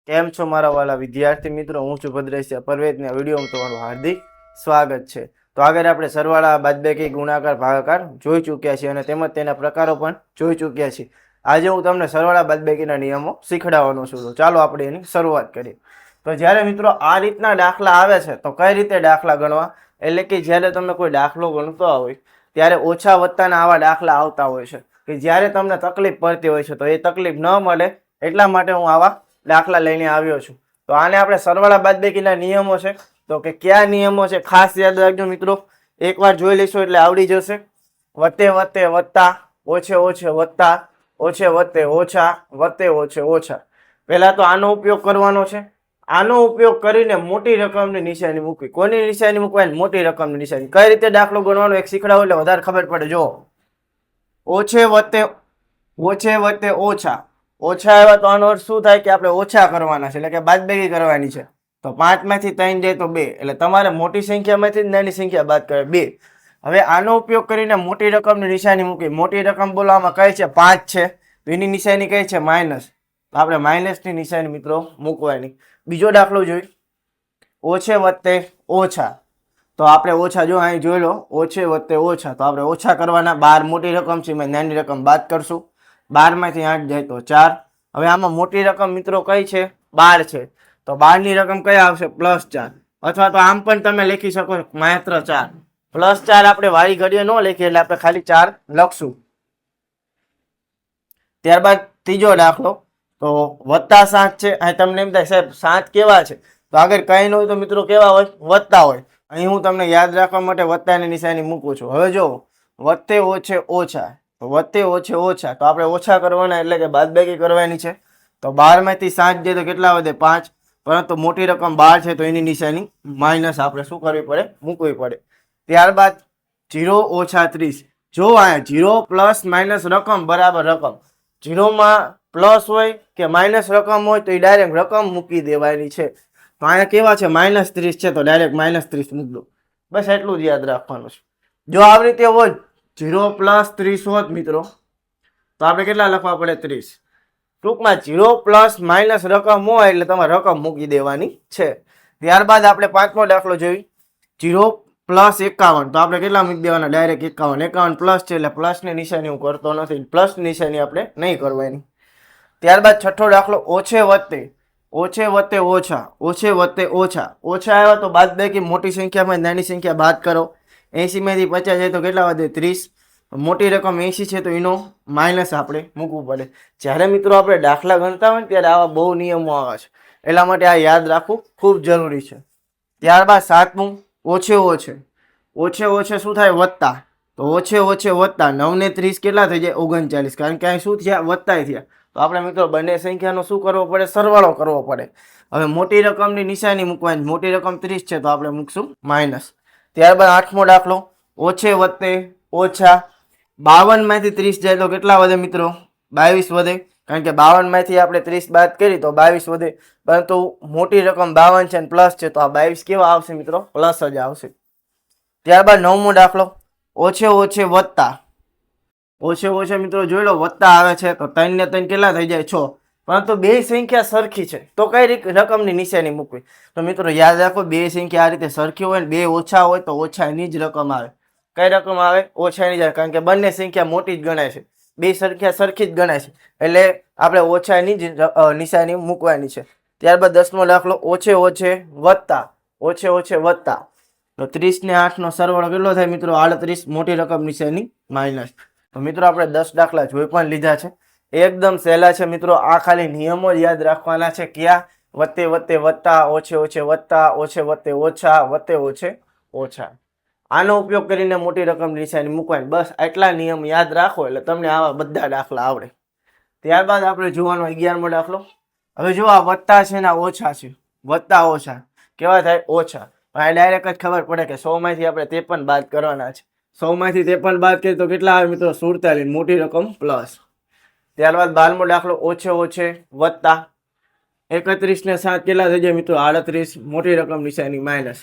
કેમ છો મારા વાલા વિદ્યાર્થી મિત્રો? હું છું ભદ્રેશિયા પરવેજના વિડીયોમાં તમારું હાર્દિક સ્વાગત છે. તો આગળ આપણે સરવાળા, બાદબાકી, ગુણાકાર, ભાગાકાર જોઈ ચૂક્યા છીએ અને તેમજ તેના પ્રકારો પણ જોઈ ચૂક્યા છીએ. આજે હું તમને સરવાળા બાદબાકીના નિયમો શીખડાવવાનો છું. તો ચાલો આપણે એની શરૂઆત કરીએ. તો જ્યારે મિત્રો આ રીતના દાખલા આવે છે તો કઈ રીતે દાખલા ગણવા, એટલે કે જ્યારે તમે કોઈ દાખલો ગણતો હોય ત્યારે ઓછા વત્તાના આવા દાખલા આવતા હોય છે કે જ્યારે તમને તકલીફ પડતી હોય છે. તો એ તકલીફ ન મળે એટલા માટે હું આવા દાખલા લઈને આવ્યો છું. તો આને આપણે સરવાળા બાદબાકીના નિયમો છે. તો કે કયા નિયમો છે ખાસ યાદ રાખજો મિત્રો. એકવાર જોઈ લઈશું એટલે આવડી જશે. વત્તે વત્તે વત્તા, ઓછે ઓછે વત્તા, ઓછે વત્તે ઓછા, વત્તે ઓછે ઓછા. પહેલા તો આનો ઉપયોગ કરવાનો છે. આનો ઉપયોગ કરીને મોટી રકમની નિશાની મૂકવી. કોની નિશાની મૂકવાની? મોટી રકમની નિશાની. કઈ રીતે દાખલો ગણવાનો એક શીખડાવો એટલે વધારે ખબર પડે. જો ઓછે વત્તે ઓછા. ઓછા આવ્યા તો આનો અર્થ શું થાય કે આપણે ઓછા કરવાના છે, એટલે કે બાદબાકી કરવાની છે. તો 5 માંથી 3 જાય તો 2, એટલે તમારે મોટી સંખ્યામાંથી નાની સંખ્યા બાદ કરે 2. હવે આનો ઉપયોગ કરીને મોટી રકમની નિશાની મૂકી. મોટી રકમ બોલવામાં કઈ છે? 5 છે. તો એની નિશાની કઈ છે? માઇનસ. તો આપણે માઇનસની નિશાની મિત્રો મૂકવાની. બીજો દાખલો જોઈ, ઓછે વત્તે ઓછા. તો આપણે ઓછા, જો અહીં જોઈ લો, ઓછે વત્તે ઓછા. તો આપણે ઓછા કરવાના. 12 મોટી રકમ છે, એમાં નાની રકમ બાદ કરશું. 12 માંથી 8 જાય તો 4. હવે આમાં મોટી રકમ મિત્રો કઈ છે? 12 છે. તો 12 ની રકમ કઈ આવશે? +4. અથવા તો આમ પણ તમે લખી શકો માત્ર 4. +4 આપણે વાળી ઘડીએ ન લખીએ એટલે આપણે ખાલી 4 લખશું. ત્યારબાદ ત્રીજો દાખલો, તો વત્તા 7 છે. અહીં તમને એમ થાય સાહેબ 7 કેવા છે? તો આગળ કઈ ન હોય તો મિત્રો કેવા હોય? વત્તા હોય. અહીં હું તમને યાદ રાખવા માટે વત્તાની નિશાની મૂકું છું. હવે જો વત્તે ઓછે ઓછા, તો વત્તે ઓછે ઓછા. તો આપણે ઓછા કરવાના એટલે કે બાદબાકી કરવાની છે. તો 12 માંથી 7 જાય તો કેટલા વધે? 5. પરંતુ મોટી રકમ 12 છે તો એની નિશાની માઇનસ આપણે શું કરવી પડે? મૂકવી પડે. ત્યારબાદ 0 ઓછા 30. જો અહીંયા 0 પ્લસ માઇનસ રકમ બરાબર રકમ. 0 માં પ્લસ હોય કે માઇનસ રકમ હોય તો એ ડાયરેક્ટ રકમ મૂકી દેવાની છે. તો અહીંયા કેવા છે? -30 છે તો ડાયરેક્ટ -30 મૂકી દો. બસ એટલું જ યાદ રાખવાનું છે. જો આવી રીતે હોય 0 + 30 હોત મિત્રો, તો આપણે કેટલા લખવા પડે? 30. ટૂંકમાં 0 પ્લસ માઇનસ રકમ હોય એટલે તમારે રકમ મૂકી દેવાની છે. ત્યારબાદ આપણે પાંચમો દાખલો જોઈ, 0 + 51. તો આપણે કેટલા મૂકી દેવાના? ડાયરેક્ટ 51. 51 પ્લસ છે એટલે પ્લસની નિશાની હું કરતો નથી. પ્લસ નિશાની આપણે નહીં કરવાની. ત્યારબાદ છઠ્ઠો દાખલો, ઓછે વત્તે ઓછા. ઓછે વત્તે ઓછા. ઓછા આવ્યા તો બાદબાકી મોટી સંખ્યામાં નાની સંખ્યા બાદ કરો. 80 માંથી 50 જાય તો કેટલા વધે? 30. મોટી રકમ 80 છે તો એનો માઇનસ આપણે મૂકવું પડે. જ્યારે મિત્રો આપણે દાખલા ગણતા હોય ને ત્યારે આવા બહુ નિયમો આવે છે, એટલા માટે આ યાદ રાખવું ખૂબ જરૂરી છે. ત્યારબાદ સાતમું, ઓછે ઓછે શું થાય? વત્તા. તો ઓછે વત્તા 9 ને 30 કેટલા થઈ જાય? 39. કારણ કે અહીં શું થયા? વત્તા થયા. તો આપણે મિત્રો બંને સંખ્યાનો શું કરવો પડે? સરવાળો કરવો પડે. હવે મોટી રકમની નિશાની મૂકવાની. મોટી રકમ 30 છે તો આપણે મૂકશું માઇનસ. ત્યારબાદ આઠમો દાખલો, ઓછે વત્તે ઓછા. 52 માંથી 30 જાય તો કેટલા વધે મિત્રો? 22 વધે. કારણ કે 52 માંથી આપણે 30 બાદ કરી તો 22 વધે. પરંતુ મોટી રકમ 52 છે અને પ્લસ છે તો આ 22 કેવા આવશે મિત્રો? પ્લસ જ આવશે. ત્યારબાદ નવમો દાખલો, ઓછે વત્તા. ઓછે મિત્રો જોઈ લો, વત્તા આવે છે તો 3 ને 3 કેટલા થઈ જાય? 6. પરંતુ બે સંખ્યા સરખી છે તો કઈ રકમની નિશાની મૂકવી? તો મિત્રો યાદ રાખો, બે સંખ્યા આ રીતે સરખી હોય ને બે ઓછા હોય તો ઓછાની જ રકમ આવે. કઈ રકમ આવે? ઓછાની જ આવે. કારણ કે બંને સંખ્યા મોટી જ ગણાય છે, બે સંખ્યા સરખી જ ગણાય છે, એટલે આપણે ઓછાની જ નિશાની મૂકવાની છે. ત્યારબાદ 10મો દાખલો, ઓછે વત્તા. તો 30 ને 8 નો સરવાળો કેટલો થાય મિત્રો? 38. મોટી રકમ નિશાની માઇનસ. તો મિત્રો આપણે 10 દાખલા જોઈ પણ લીધા છે, એકદમ સહેલા છે મિત્રો. આ ખાલી નિયમો જ યાદ રાખવાના છે. ક્યાં? વત્તે વત્તા, ઓછે વત્તા, ઓછે વત્તે ઓછા, વત્તે ઓછે ઓછા. આનો ઉપયોગ કરીને મોટી રકમ નિશાની મૂકવાની. બસ આટલા નિયમ યાદ રાખો એટલે તમને આવા બધા દાખલા આવડે. ત્યારબાદ આપણે જોવાનો 11મો દાખલો. હવે જો આ વત્તા છે ને ઓછા છે, વત્તા ઓછા કેવા થાય? ઓછા. આ ડાયરેક્ટ જ ખબર પડે કે 100 માંથી આપણે 53 બાદ કરવાના છે. 100 માંથી 53 બાદ કરીએ તો કેટલા આવે મિત્રો? 47. મોટી રકમ પ્લસ. ત્યારબાદ 12મો દાખલો, ઓછે વત્તા. 31 ને 7 કેટલા થઈ જાય મિત્રો? 38. મોટી રકમ નિશાની માઇનસ.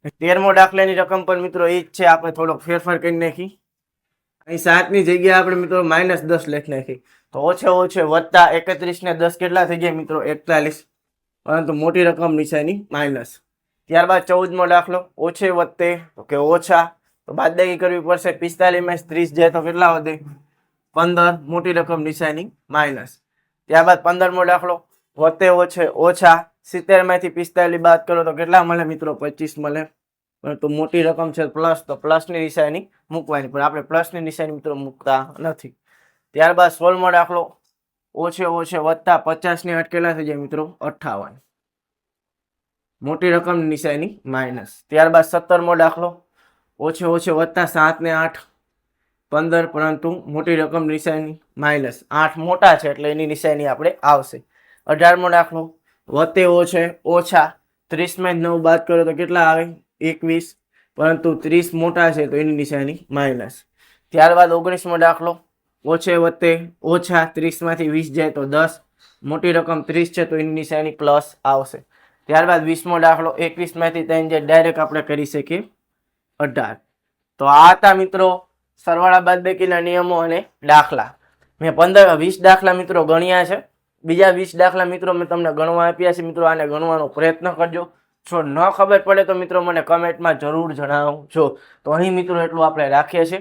13મો દાખલાની રકમ પણ મિત્રો એ જ છે, આપણે થોડોક ફેરફાર કરી નાખી. અહીં 7 ની જગ્યાએ આપણે મિત્રો -10 લખી નાખી. તો ઓછે વત્તા 31 ને 10 કેટલા થઈ જાય મિત્રો? 41. પરંતુ મોટી રકમ નિશાની માઇનસ. ત્યારબાદ 14મો દાખલો, ઓછે વત્તે તો કે ઓછા, તો બાદબાકી કરવી પડશે. 45 માં 30 જાય તો કેટલા વધે? 15, મોટી રકમ નિશાની માઇનસ. ત્યારબાદ 15મો દાખલો, વત્તે ઓછે ઓછા, 70 માંથી 45 બાદ કરો તો કેટલા મળે મિત્રો? 25 મળે. પરંતુ મોટી રકમ છે પ્લસ, તો પ્લસની નિશાની મૂકવાની, પણ આપણે પ્લસની નિશાની મિત્રો મૂકતા નથી. ત્યારબાદ 16મો દાખલો, ઓછે ઓછે વત્તા 50 ની 8 કેટલા થઈ જાય મિત્રો? 58, મોટી રકમ નિશાની માઇનસ. ત્યારબાદ 17મો દાખલો, ઓછે ઓછે વત્તા 7 ને 8 15, પરંતુ મોટી રકમ નિશાની માઇનસ. 8 મોટા છે એટલે એની નિશાની આપણે આવશે. 18મો દાખલો, વત્તે ઓછે ઓછા, 30 માં 9 બાદ કરો તો કેટલા આવે? 21, પરંતુ 30 મોટા છે તો એની નિશાની માઇનસ. ત્યારબાદ 19મો દાખલો, ઓછે વત્તે ઓછા, 30 માંથી 20 જાય તો 10, મોટી રકમ 30 છે તો એની નિશાની પ્લસ આવશે. ત્યારબાદ 20મો દાખલો, 21 માંથી 3 જાય, ડાયરેક્ટ આપણે કરી શકીએ 18. તો આ હતા મિત્રો સરવાળા બાદબાકીના નિયમો અને દાખલા. મેં 20 દાખલા મિત્રો ગણ્યા છે. બીજા 20 દાખલા મિત્રો મેં તમને ગણવા આપ્યા છે. મિત્રો આને ગણવાનો પ્રયત્ન કરજો. જો ન ખબર પડે તો મિત્રો મને કમેન્ટમાં જરૂર જણાવજો. તો અહીં મિત્રો એટલું આપણે રાખીએ છીએ.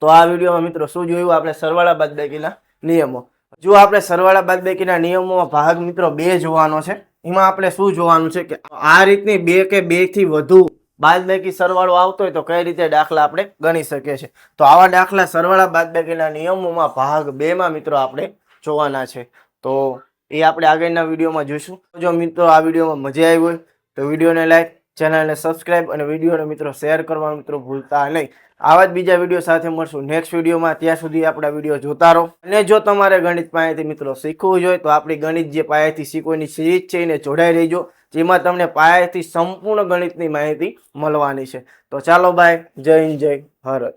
તો આ વિડીયોમાં મિત્રો શું જોયું આપણે? સરવાળા બાદબાકીના નિયમો. જો આપણે સરવાળા બાદબાકીના નિયમોમાં ભાગ મિત્રો 2 જોવાનો છે. એમાં આપણે શું જોવાનું છે કે આ રીતની 2 કે 2 થી વધુ બાદબાકી સરવાળો આવતો હોય તો કઈ રીતે દાખલા આપણે ગણી શકીએ છીએ. તો આવા દાખલા સરવાળા બાદબાકીના નિયમોમાં ભાગ 2 માં મિત્રો આપણે જોવાના છે. તો એ આપણે આગળના વિડીયોમાં જોઈશું. જો મિત્રો આ વિડીયોમાં મજા આવી હોય તો વિડીયોને લાઈક, ચેનલને સબસ્ક્રાઇબ અને વિડીયોને મિત્રો શેર કરવાનું મિત્રો ભૂલતા નહીં. આવા જ બીજા વિડીયો સાથે મળશું નેક્સ્ટ વિડીયોમાં. ત્યાં સુધી આપણા વિડીયો જોતા રહો. અને જો તમારે ગણિત પાસેથી મિત્રો શીખવું જોઈએ તો આપણી ગણિત જે પાસેથી શીખવાની સિરીઝ છે એને જોડાઈ રહીજો, જેમાં તમને પાસેથી સંપૂર્ણ ગણિતની માહિતી મળવાની છે. તો ચાલો બાય, જય હિન્દ, જય ભારત.